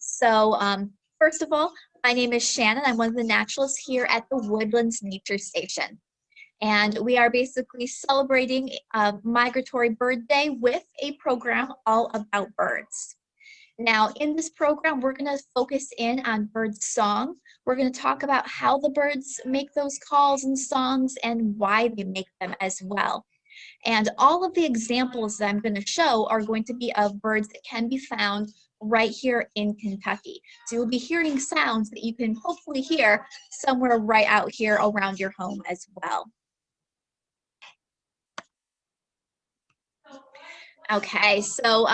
So first of all, my name is Shannon. I'm one of the naturalists here at the Woodlands Nature Station. And we are basically celebrating Migratory Bird Day with a program all about birds. Now, in this program, we're going to focus in on bird song. We're going to talk about how the birds make those calls and songs and why they make them as well. And all of the examples that I'm going to show are going to be of birds that can be found right here in Kentucky. So you'll be hearing sounds that you can hopefully hear somewhere right out here around your home as well. Okay, so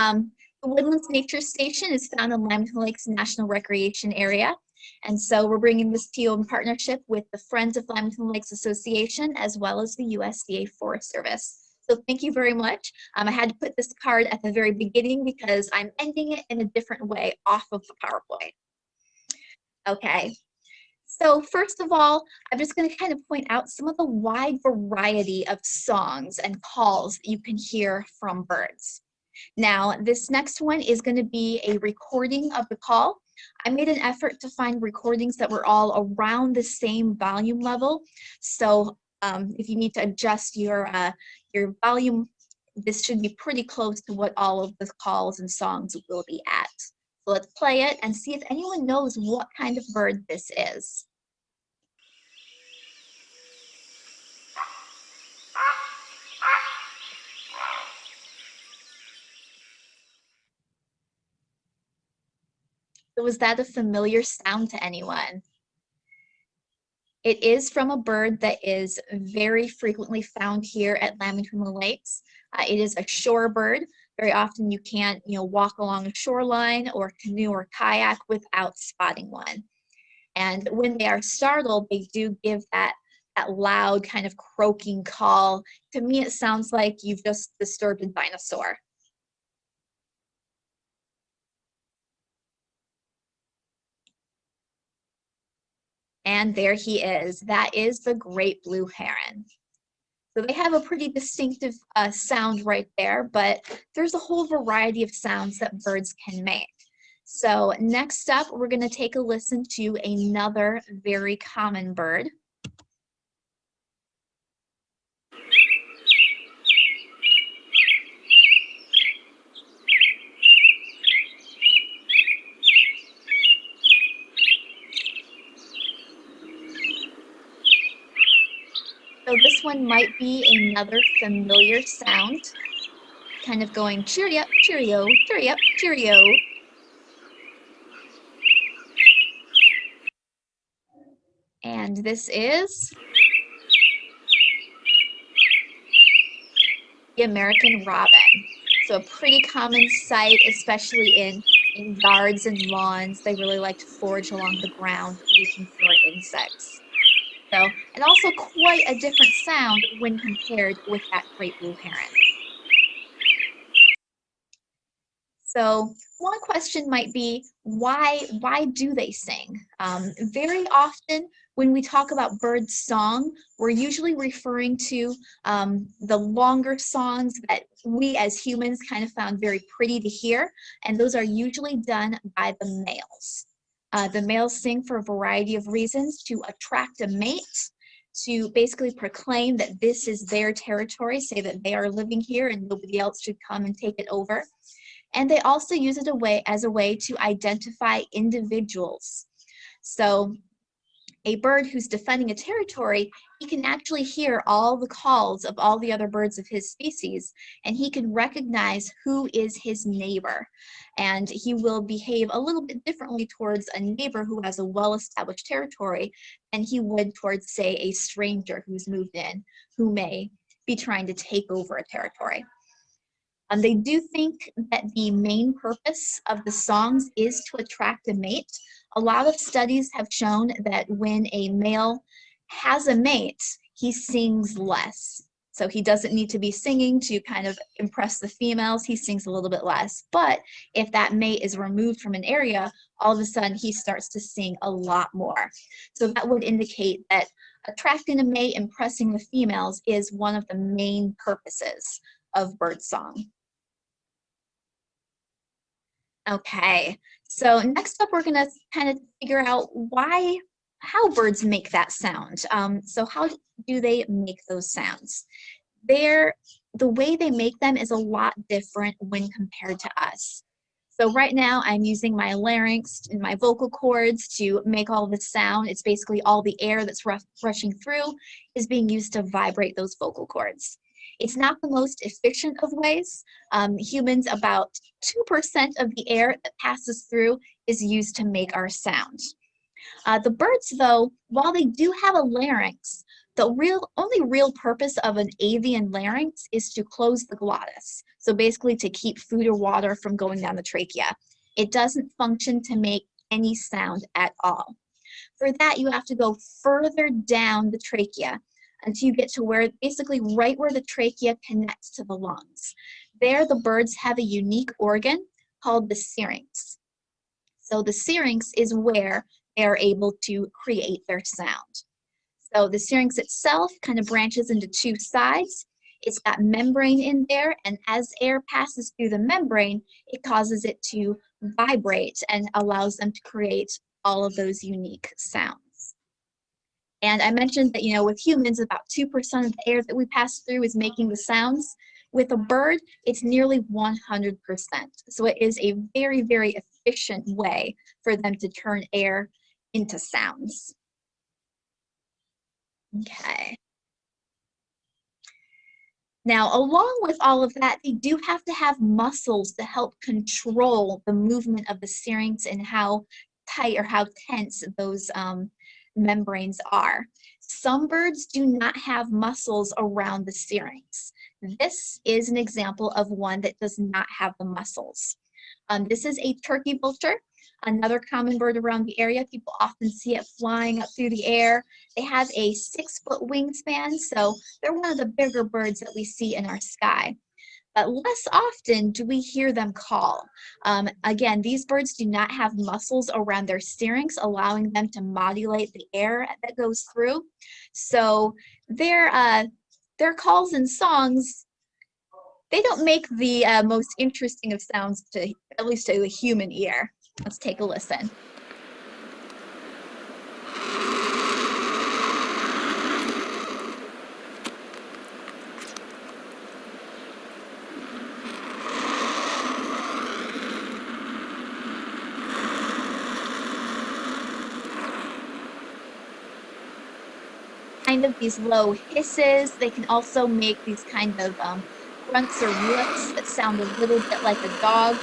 the Woodlands Nature Station is found in Lamington Lakes National Recreation Area. And so we're bringing this to you in partnership with the Friends of Lamington Lakes Association as well as the USDA Forest Service. So thank you very much. I had to put this card at the very beginning because I'm ending it in a different way off of the PowerPoint. Okay, so first of all, I'm just going to kind of point out some of the wide variety of songs and calls that you can hear from birds. Now, this next one is going to be a recording of the call. I made an effort to find recordings that were all around the same volume level. So if you need to adjust your volume, this should be pretty close to what all of the calls and songs will be at. So let's play it and see if anyone knows what kind of bird this is. So was that a familiar sound to anyone? It is from a bird that is very frequently found here at Lamington Lakes. It is a shorebird. Very often you can't, walk along a shoreline or canoe or kayak without spotting one. And when they are startled, they do give that loud kind of croaking call. To me, it sounds like you've just disturbed a dinosaur. And there he is. That is the great blue heron. So they have a pretty distinctive sound right there, but there's a whole variety of sounds that birds can make. So next up, we're going to take a listen to another very common bird. So this one might be another familiar sound, kind of going cheery up, cheerio, cheery up, cheerio. And this is the American robin. So a pretty common sight, especially in yards and lawns. They really like to forage along the ground looking for insects. So, and also quite a different sound when compared with that great blue heron. So one question might be, why do they sing? Very often when we talk about bird song, we're usually referring to the longer songs that we as humans kind of found very pretty to hear, and those are usually done by the males. The males sing for a variety of reasons: to attract a mate, to basically proclaim that this is their territory, say that they are living here and nobody else should come and take it over. And they also use it as a way to identify individuals. So a bird who's defending a territory, he can actually hear all the calls of all the other birds of his species, and he can recognize who is his neighbor. And he will behave a little bit differently towards a neighbor who has a well-established territory than he would towards, say, a stranger who's moved in, who may be trying to take over a territory. They do think that the main purpose of the songs is to attract a mate. A lot of studies have shown that when a male has a mate, he sings less. So he doesn't need to be singing to kind of impress the females. He sings a little bit less. But if that mate is removed from an area, all of a sudden he starts to sing a lot more. So that would indicate that attracting a mate, impressing the females, is one of the main purposes of birdsong. Okay, so next up, we're gonna kind of figure out how birds make that sound. So how do they make those sounds? They're, the way they make them is a lot different when compared to us. So right now I'm using my larynx and my vocal cords to make all the sound. It's basically all the air that's rushing through is being used to vibrate those vocal cords. It's not the most efficient of ways. Humans, about 2% of the air that passes through is used to make our sound. The birds, though, while they do have a larynx, the only real purpose of an avian larynx is to close the glottis. So basically to keep food or water from going down the trachea. It doesn't function to make any sound at all. For that, you have to go further down the trachea until you get to where, basically right where the trachea connects to the lungs. There, the birds have a unique organ called the syrinx. So the syrinx is where they are able to create their sound. So the syrinx itself kind of branches into two sides. It's got membrane in there, and as air passes through the membrane, it causes it to vibrate and allows them to create all of those unique sounds. And I mentioned that, with humans, about 2% of the air that we pass through is making the sounds. With a bird, it's nearly 100%. So it is a very, very efficient way for them to turn air into sounds. Okay. Now, along with all of that, they do have to have muscles to help control the movement of the syrinx and how tight or how tense those membranes are. Some birds do not have muscles around the syrinx. This is an example of one that does not have the muscles. This is a turkey vulture, another common bird around the area. People often see it flying up through the air. They have a 6-foot wingspan, so they're one of the bigger birds that we see in our sky. But less often do we hear them call. Again, these birds do not have muscles around their syrinx, allowing them to modulate the air that goes through. So their calls and songs, they don't make the most interesting of sounds, to at least to the human ear. Let's take a listen. Kind of these low hisses. They can also make these kind of grunts or whoops that sound a little bit like a dog.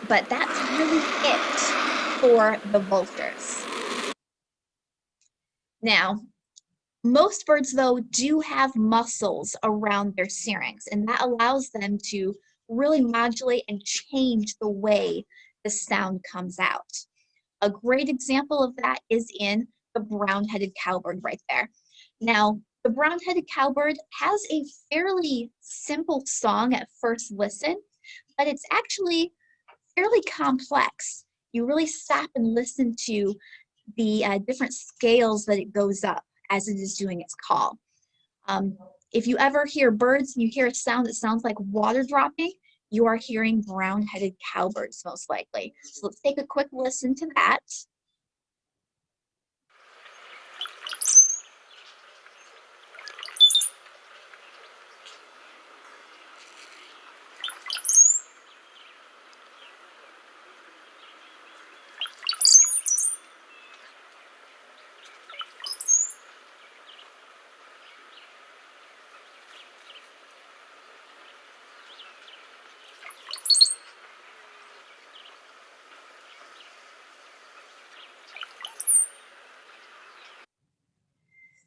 But that's really it for the vultures. Now, most birds, though, do have muscles around their syrinx, and that allows them to really modulate and change the way the sound comes out. A great example of that is in the brown-headed cowbird right there. Now, the brown-headed cowbird has a fairly simple song at first listen, but it's actually fairly complex. You really stop and listen to the different scales that it goes up as it is doing its call. If you ever hear birds and you hear a sound that sounds like water dropping, you are hearing brown-headed cowbirds most likely. So let's take a quick listen to that.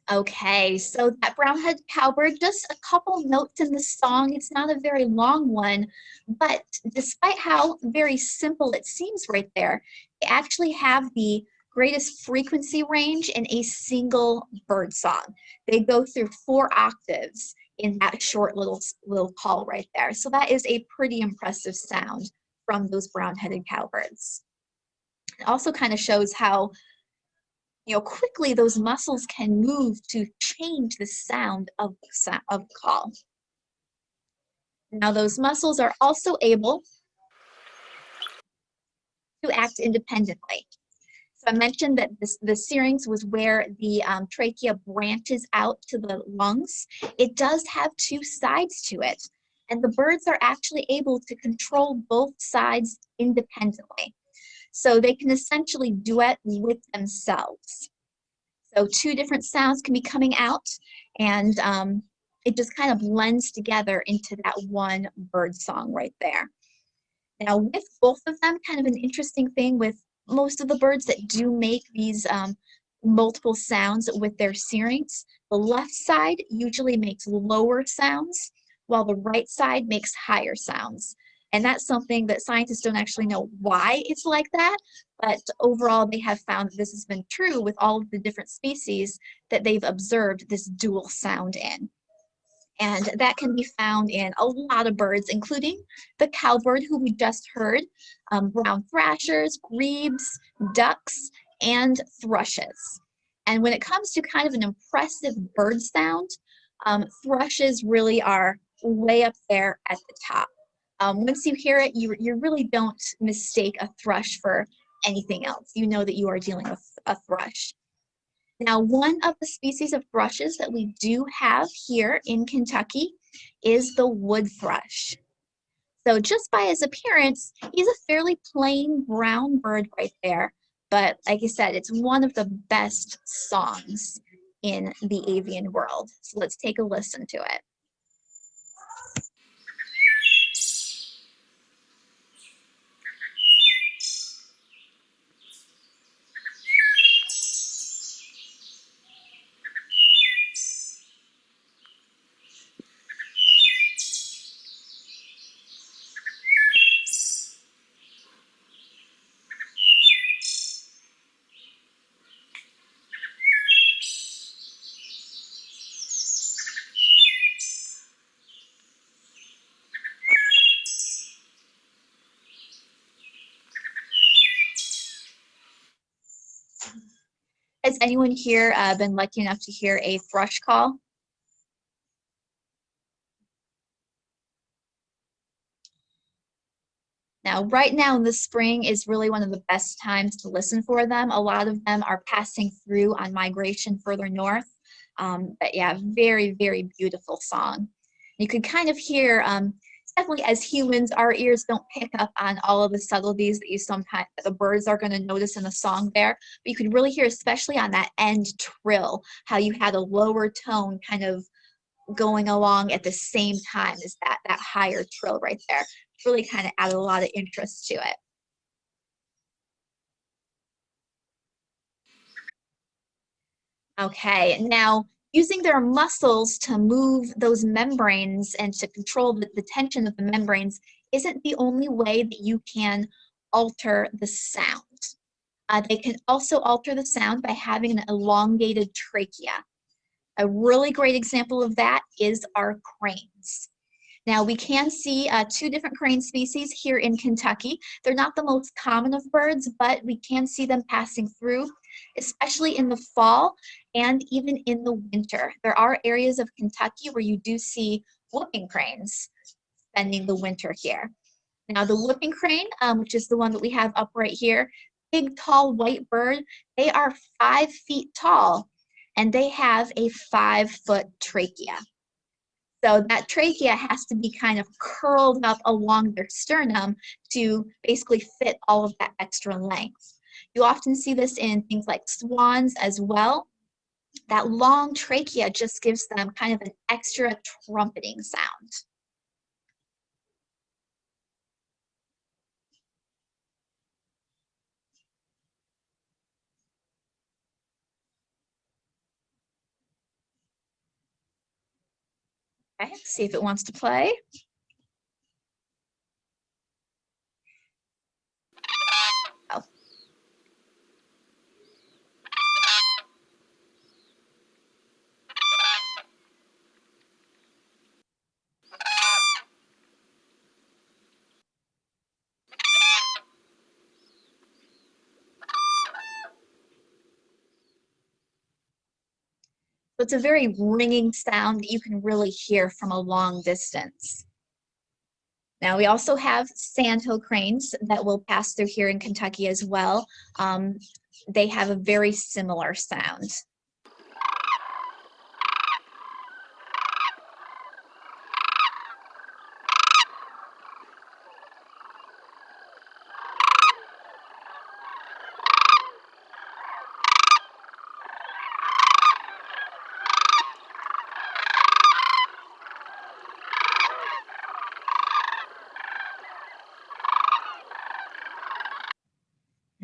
Okay, so that brown-headed cowbird, just a couple notes in the song. It's not a very long one, but despite how very simple it seems right there, they actually have the greatest frequency range in a single bird song. They go through 4 octaves in that short little call right there. So that is a pretty impressive sound from those brown-headed cowbirds. It also kind of shows how quickly those muscles can move to change the sound of the call. Now those muscles are also able act independently. So I mentioned that the syrinx was where the trachea branches out to the lungs. It does have two sides to it, and the birds are actually able to control both sides independently. So they can essentially duet with themselves. So two different sounds can be coming out, and it just kind of blends together into that one bird song right there. Now, with both of them, kind of an interesting thing with most of the birds that do make these multiple sounds with their syrinx, the left side usually makes lower sounds, while the right side makes higher sounds. And that's something that scientists don't actually know why it's like that, but overall they have found that this has been true with all of the different species that they've observed this dual sound in. And that can be found in a lot of birds, including the cowbird, who we just heard, brown thrashers, grebes, ducks, and thrushes. And when it comes to kind of an impressive bird sound, thrushes really are way up there at the top. Once you hear it, you really don't mistake a thrush for anything else. You know that you are dealing with a thrush. Now, one of the species of thrushes that we do have here in Kentucky is the wood thrush. So just by his appearance, he's a fairly plain brown bird right there. But like I said, it's one of the best songs in the avian world. So let's take a listen to it. Has anyone here been lucky enough to hear a thrush call? Now, right now in the spring is really one of the best times to listen for them. A lot of them are passing through on migration further north. But yeah, very, very beautiful song. You could kind of hear, definitely as humans, our ears don't pick up on all of the subtleties that you sometimes, the birds are going to notice in the song there. But you could really hear, especially on that end trill, how you had a lower tone kind of going along at the same time as that higher trill right there. Really kind of added a lot of interest to it. Okay, now using their muscles to move those membranes and to control the tension of the membranes isn't the only way that you can alter the sound. They can also alter the sound by having an elongated trachea. A really great example of that is our cranes. Now, we can see two different crane species here in Kentucky. They're not the most common of birds, but we can see them passing through, especially in the fall and even in the winter. There are areas of Kentucky where you do see whooping cranes spending the winter here. Now, the whooping crane, which is the one that we have up right here, big, tall, white bird, they are 5 feet tall, and they have a 5-foot trachea. So that trachea has to be kind of curled up along their sternum to basically fit all of that extra length. You often see this in things like swans as well. That long trachea just gives them kind of an extra trumpeting sound. Okay, let's see if it wants to play. Oh. So it's a very ringing sound that you can really hear from a long distance. Now we also have sandhill cranes that will pass through here in Kentucky as well. They have a very similar sound.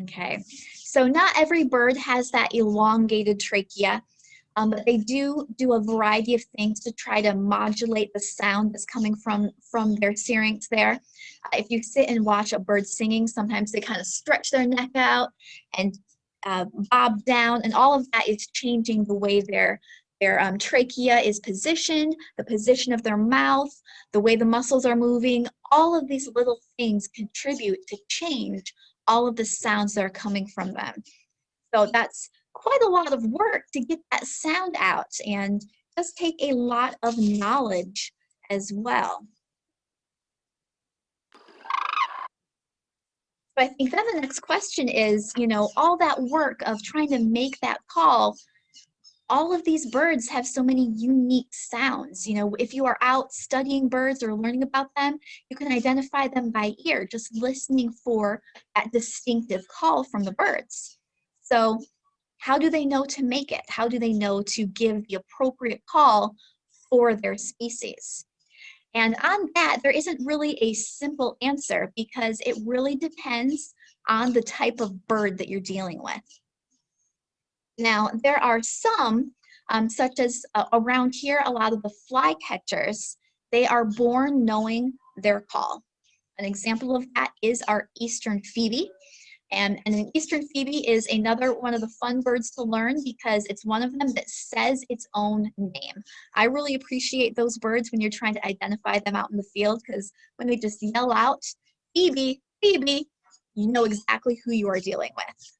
Okay, so not every bird has that elongated trachea, but they do a variety of things to try to modulate the sound that's coming from their syrinx there. If you sit and watch a bird singing, sometimes they kind of stretch their neck out and bob down, and all of that is changing the way their trachea is positioned, the position of their mouth, the way the muscles are moving. All of these little things contribute to change all of the sounds that are coming from them. So that's quite a lot of work to get that sound out, and does take a lot of knowledge as well. So I think then the next question is, you know, all that work of trying to make that call, all of these birds have so many unique sounds. You know, if you are out studying birds or learning about them, you can identify them by ear, just listening for that distinctive call from the birds. So how do they know to make it? How do they know to give the appropriate call for their species? And on that, there isn't really a simple answer because it really depends on the type of bird that you're dealing with. Now, there are some, such as around here, a lot of the flycatchers, they are born knowing their call. An example of that is our eastern phoebe. And an eastern phoebe is another one of the fun birds to learn because it's one of them that says its own name. I really appreciate those birds when you're trying to identify them out in the field, because when they just yell out, Phoebe, Phoebe, you know exactly who you are dealing with.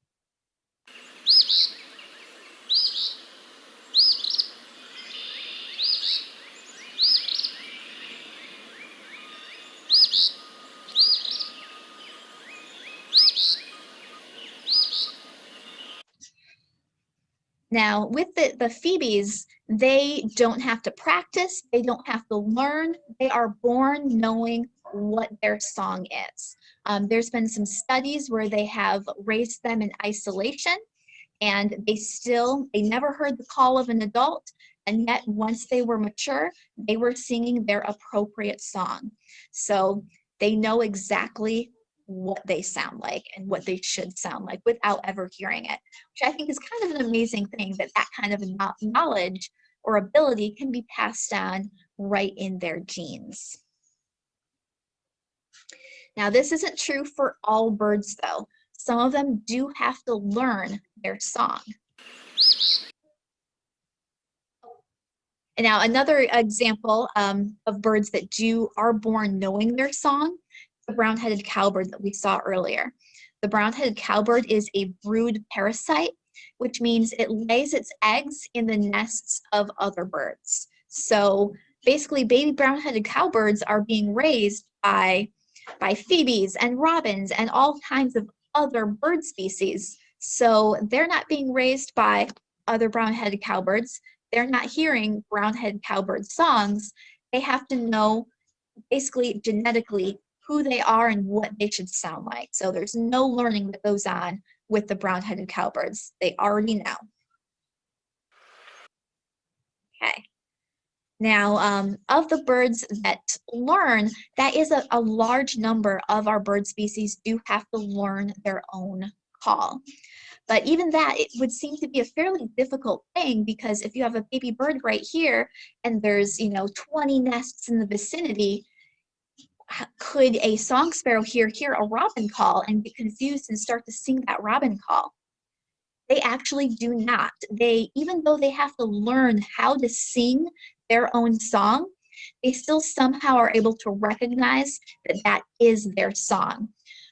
Now, with the phoebes, they don't have to practice, they don't have to learn, they are born knowing what their song is. There's been some studies where they have raised them in isolation, and they never heard the call of an adult, and yet once they were mature, they were singing their appropriate song. So they know exactly what they sound like and what they should sound like without ever hearing it, which I think is kind of an amazing thing, that that kind of knowledge or ability can be passed on right in their genes. Now, this isn't true for all birds, though. Some of them do have to learn their song. And now, another example of birds that are born knowing their song, the brown-headed cowbird that we saw earlier. The brown-headed cowbird is a brood parasite, which means it lays its eggs in the nests of other birds. So basically, baby brown-headed cowbirds are being raised by phoebes and robins and all kinds of other bird species. So they're not being raised by other brown-headed cowbirds. They're not hearing brown-headed cowbird songs. They have to know, basically genetically, who they are and what they should sound like. So there's no learning that goes on with the brown-headed cowbirds. They already know. Okay. Now, of the birds that learn, that is a large number of our bird species do have to learn their own call. But even that, it would seem to be a fairly difficult thing, because if you have a baby bird right here and there's, 20 nests in the vicinity, could a song sparrow hear a robin call and get confused and start to sing that robin call? They actually do not. Even though they have to learn how to sing their own song, they still somehow are able to recognize that that is their song.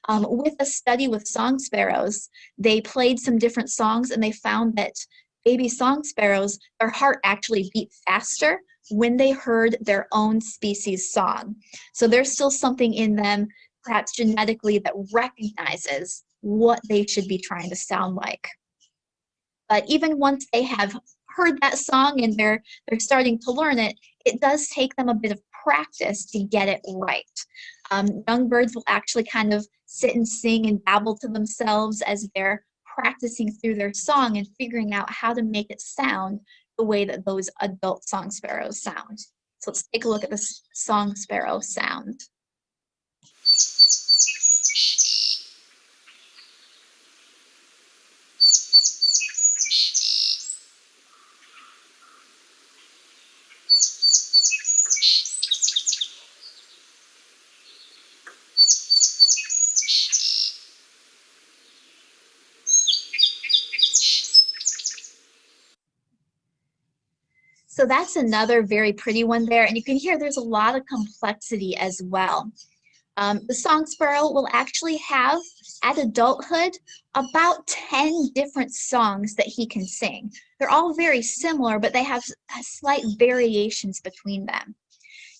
With a study with song sparrows, they played some different songs and they found that baby song sparrows, their heart actually beat faster when they heard their own species song. So there's still something in them, perhaps genetically, that recognizes what they should be trying to sound like. But even once they have heard that song and they're starting to learn it, it does take them a bit of practice to get it right. Young birds will actually kind of sit and sing and babble to themselves as they're practicing through their song and figuring out how to make it sound the way that those adult song sparrows sound. So let's take a look at the song sparrow sound. So that's another very pretty one there, and you can hear there's a lot of complexity as well. The song sparrow will actually have, at adulthood, about 10 different songs that he can sing. They're all very similar, but they have slight variations between them.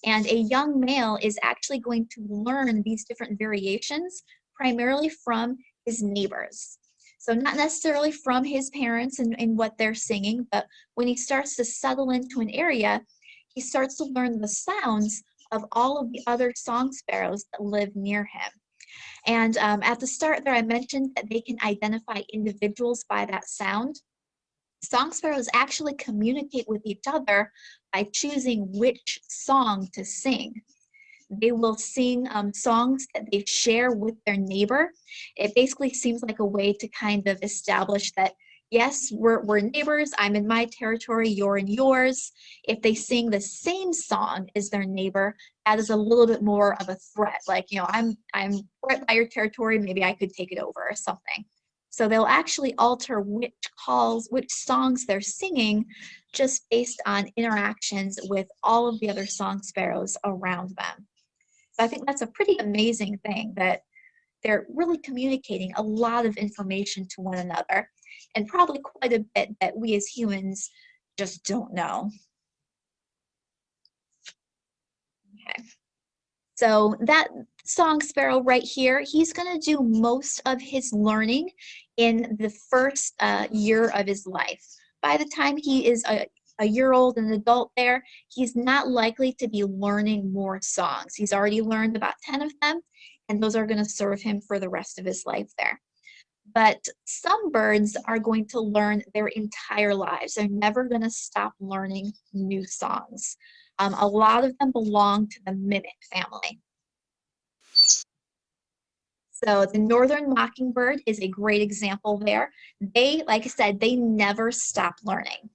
And a young male is actually going to learn these different variations primarily from his neighbors. So not necessarily from his parents and what they're singing, but when he starts to settle into an area, he starts to learn the sounds of all of the other song sparrows that live near him. And at the start there, I mentioned that they can identify individuals by that sound. Song sparrows actually communicate with each other by choosing which song to sing. They will sing songs that they share with their neighbor. It basically seems like a way to kind of establish that, yes, we're neighbors, I'm in my territory, you're in yours. If they sing the same song as their neighbor, that is a little bit more of a threat. Like, you know, I'm right by your territory, maybe I could take it over or something. So they'll actually alter which songs they're singing just based on interactions with all of the other song sparrows around them. So I think that's a pretty amazing thing, that they're really communicating a lot of information to one another, and probably quite a bit that we as humans just don't know. Okay. So that song sparrow right here, he's going to do most of his learning in the first year of his life. By the time he is a year old, an adult there, he's not likely to be learning more songs. He's already learned about 10 of them, and those are going to serve him for the rest of his life there. But some birds are going to learn their entire lives. They're never going to stop learning new songs. A lot of them belong to the mimic family. So the northern mockingbird is a great example there. They, like I said, they never stop learning.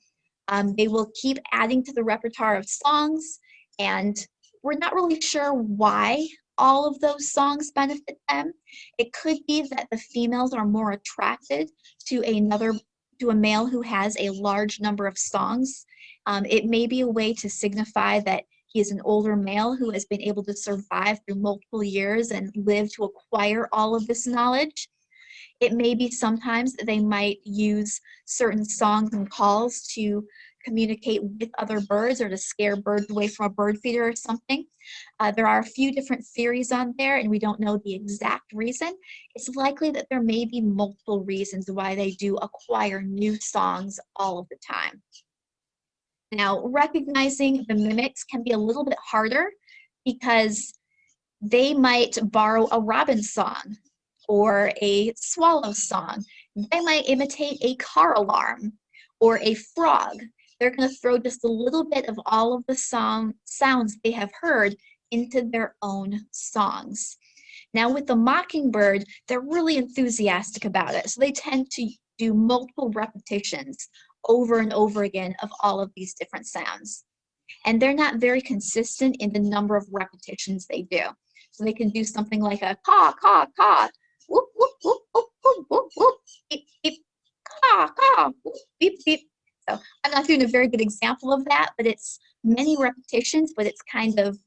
They will keep adding to the repertoire of songs, and we're not really sure why all of those songs benefit them. It could be that the females are more attracted to a male who has a large number of songs. It may be a way to signify that he is an older male who has been able to survive through multiple years and live to acquire all of this knowledge. It may be sometimes they might use certain songs and calls to communicate with other birds or to scare birds away from a bird feeder or something. There are a few different theories on there, and we don't know the exact reason. It's likely that there may be multiple reasons why they do acquire new songs all of the time. Now, recognizing the mimics can be a little bit harder because they might borrow a robin song or a swallow song. They might imitate a car alarm or a frog. They're going to throw just a little bit of all of the sounds they have heard into their own songs. Now with the mockingbird, they're really enthusiastic about it. So they tend to do multiple repetitions over and over again of all of these different sounds. And they're not very consistent in the number of repetitions they do. So they can do something like a caw, caw, caw, whoop, whoop, whoop, whoop, whoop, whoop, whoop, beep, beep, caw, caw, whoop, beep, beep. So I'm not doing a very good example of that, but it's many repetitions, but it's kind of,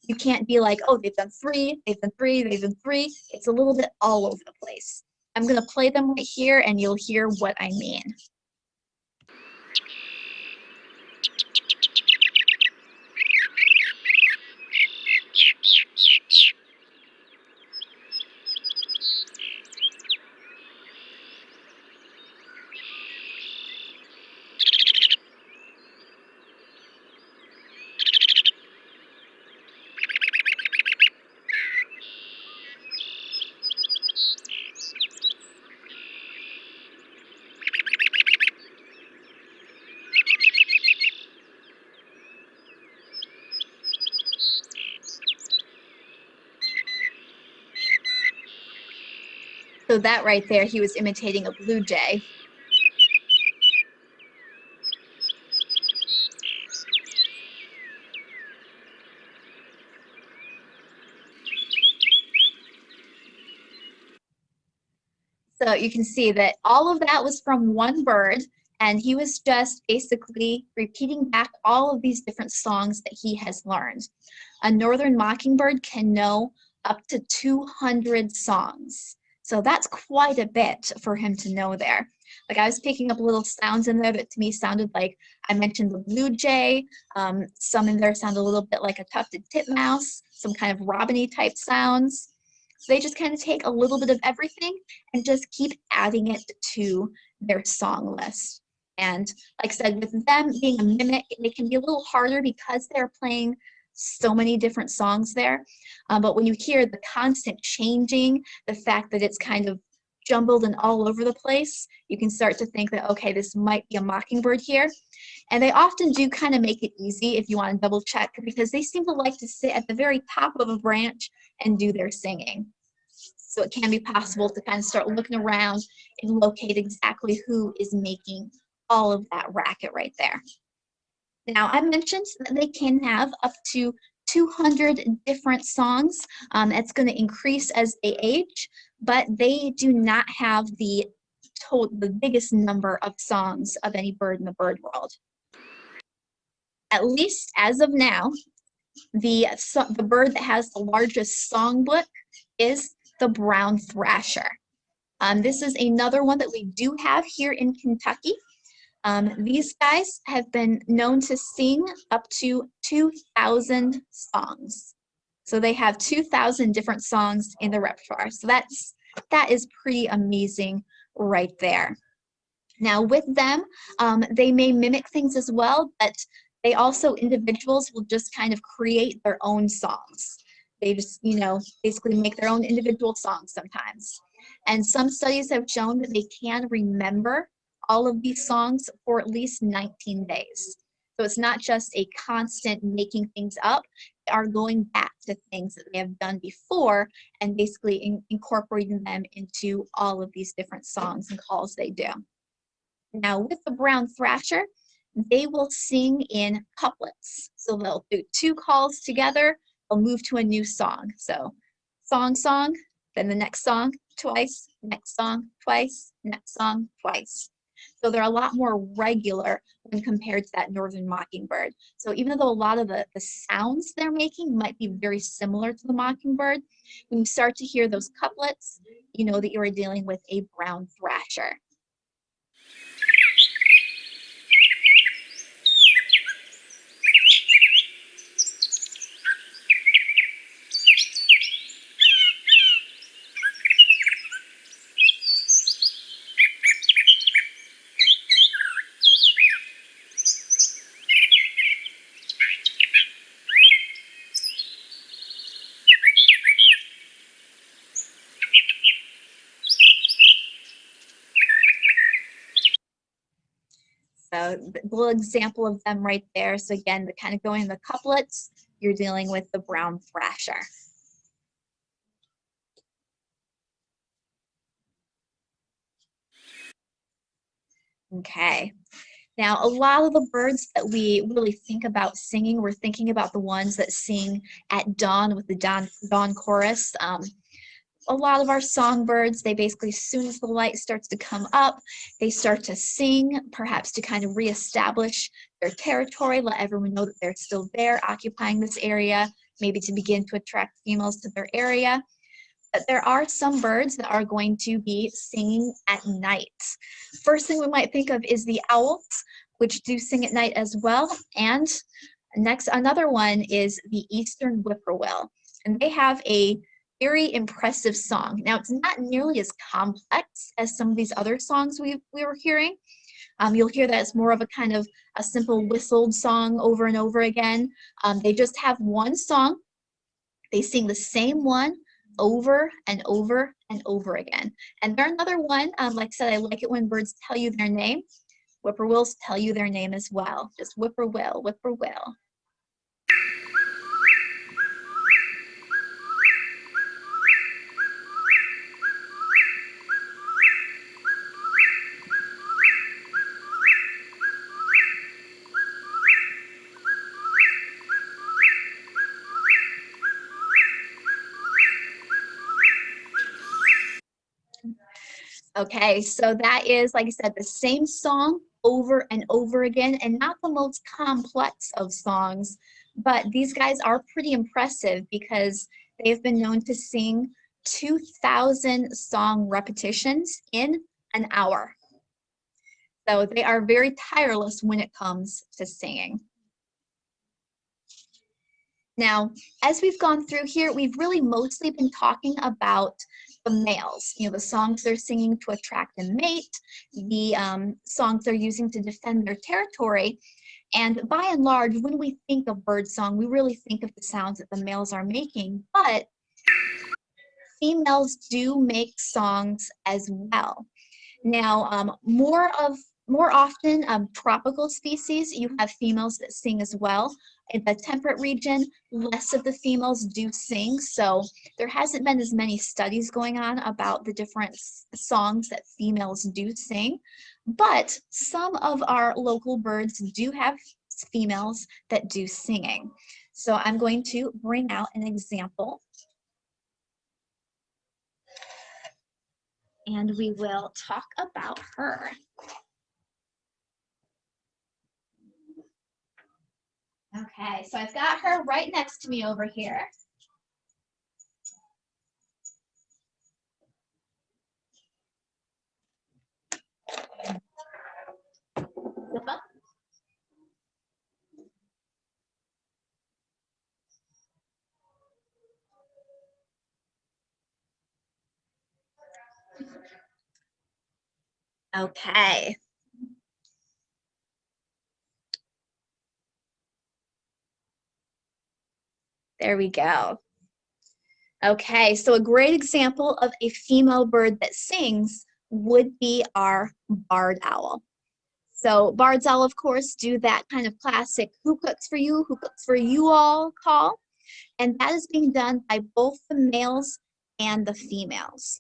you can't be like, oh, they've done three, they've done three, they've done three. It's a little bit all over the place. I'm going to play them right here, and you'll hear what I mean. So that right there, he was imitating a blue jay. So you can see that all of that was from one bird, and he was just basically repeating back all of these different songs that he has learned. A northern mockingbird can know up to 200 songs. So that's quite a bit for him to know there. Like I was picking up little sounds in there that to me sounded like, I mentioned the blue jay, some in there sound a little bit like a tufted titmouse, some kind of robin-y type sounds. So they just kind of take a little bit of everything and just keep adding it to their song list. And like I said, with them being a mimic, they can be a little harder because they're playing so many different songs there. But when you hear the constant changing, the fact that it's kind of jumbled and all over the place, you can start to think that, okay, this might be a mockingbird here. And they often do kind of make it easy if you want to double check, because they seem to like to sit at the very top of a branch and do their singing. So it can be possible to kind of start looking around and locate exactly who is making all of that racket right there. Now, I mentioned that they can have up to 200 different songs. It's going to increase as they age, but they do not have the biggest number of songs of any bird in the bird world. At least as of now, the bird that has the largest songbook is the brown thrasher. This is another one that we do have here in Kentucky. These guys have been known to sing up to 2,000 songs. So they have 2,000 different songs in the repertoire. So that is pretty amazing right there. Now with them, they may mimic things as well, but they also, individuals will just kind of create their own songs. They just, basically make their own individual songs sometimes. And some studies have shown that they can remember all of these songs for at least 19 days. So it's not just a constant making things up, they are going back to things that they have done before and basically incorporating them into all of these different songs and calls they do. Now with the brown thrasher, they will sing in couplets. So they'll do two calls together, they'll move to a new song. So song, song, then the next song twice, next song twice, next song twice. So they're a lot more regular when compared to that northern mockingbird. So even though a lot of the sounds they're making might be very similar to the mockingbird, when you start to hear those couplets, you know that you are dealing with a brown thrasher. So the little example of them right there. So again, the kind of going in the couplets, you're dealing with the brown thrasher. Okay. Now, a lot of the birds that we really think about singing, we're thinking about the ones that sing at dawn with the dawn chorus. A lot of our songbirds, they basically, as soon as the light starts to come up, they start to sing, perhaps to kind of reestablish their territory, let everyone know that they're still there, occupying this area, maybe to begin to attract females to their area. But there are some birds that are going to be singing at night. First thing we might think of is the owls, which do sing at night as well. And next, another one is the eastern whipperwill. And they have a very impressive song. Now, it's not nearly as complex as some of these other songs we were hearing. You'll hear that it's more of a kind of a simple whistled song over and over again. They just have one song. They sing the same one over and over and over again. And they're another one, like I said, I like it when birds tell you their name. Whippoorwills tell you their name as well. Just whippoorwill, whippoorwill. Okay, so that is, like I said, the same song over and over again, and not the most complex of songs, but these guys are pretty impressive because they've been known to sing 2,000 song repetitions in an hour. So they are very tireless when it comes to singing. Now, as we've gone through here, we've really mostly been talking about the males, the songs they're singing to attract a mate, the songs they're using to defend their territory. And by and large, when we think of birdsong, we really think of the sounds that the males are making, but females do make songs as well. Now, more often, tropical species, you have females that sing as well. In the temperate region, less of the females do sing, so there hasn't been as many studies going on about the different songs that females do sing, but some of our local birds do have females that do singing. So I'm going to bring out an example, and we will talk about her. Okay, so I've got her right next to me over here. Zippa. Okay. There we go. Okay, so a great example of a female bird that sings would be our barred owl. So barred owl, of course, do that kind of classic who cooks for you all call. And that is being done by both the males and the females.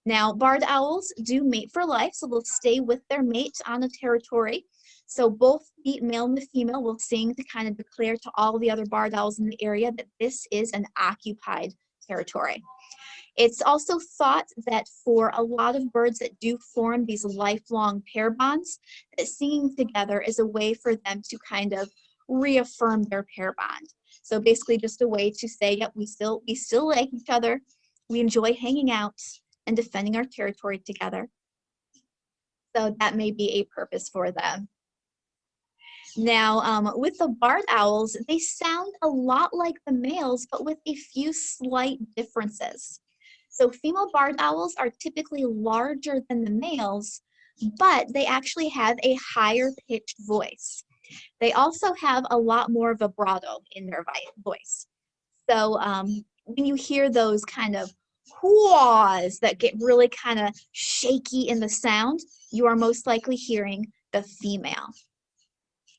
Now, barred owls do mate for life, so they'll stay with their mate on a territory. So both the male and the female will sing to kind of declare to all the other barred owls in the area that this is an occupied territory. It's also thought that for a lot of birds that do form these lifelong pair bonds, that singing together is a way for them to kind of reaffirm their pair bond. So basically just a way to say, yep, we still like each other. We enjoy hanging out and defending our territory together. So that may be a purpose for them. Now, with the barred owls, they sound a lot like the males, but with a few slight differences. So female barred owls are typically larger than the males, but they actually have a higher pitched voice. They also have a lot more vibrato in their voice. So when you hear those kind of whoas that get really kind of shaky in the sound, you are most likely hearing the female.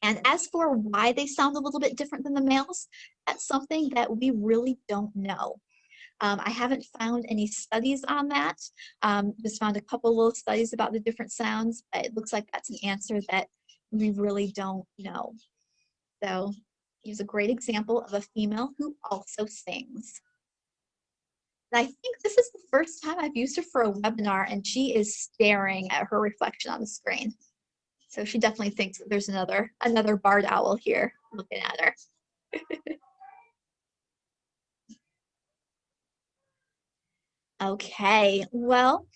And as for why they sound a little bit different than the males, that's something that we really don't know. I haven't found any studies on that. Just found a couple little studies about the different sounds, but it looks like that's an answer that we really don't know. So here's a great example of a female who also sings. And I think this is the first time I've used her for a webinar, and she is staring at her reflection on the screen. So she definitely thinks that there's another barred owl here looking at her. Okay, well,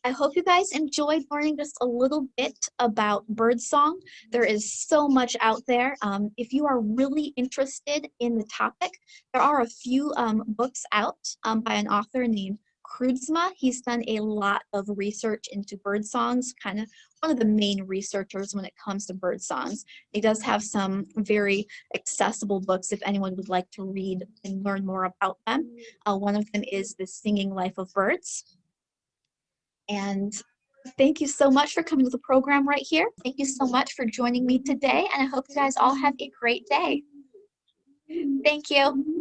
I hope you guys enjoyed learning just a little bit about birdsong. There is so much out there. If you are really interested in the topic, there are a few books out by an author named Kreutzma. He's done a lot of research into bird songs, kind of one of the main researchers when it comes to bird songs. He does have some very accessible books if anyone would like to read and learn more about them. One of them is The Singing Life of Birds. And thank you so much for coming to the program right here. Thank you so much for joining me today, and I hope you guys all have a great day. Thank you.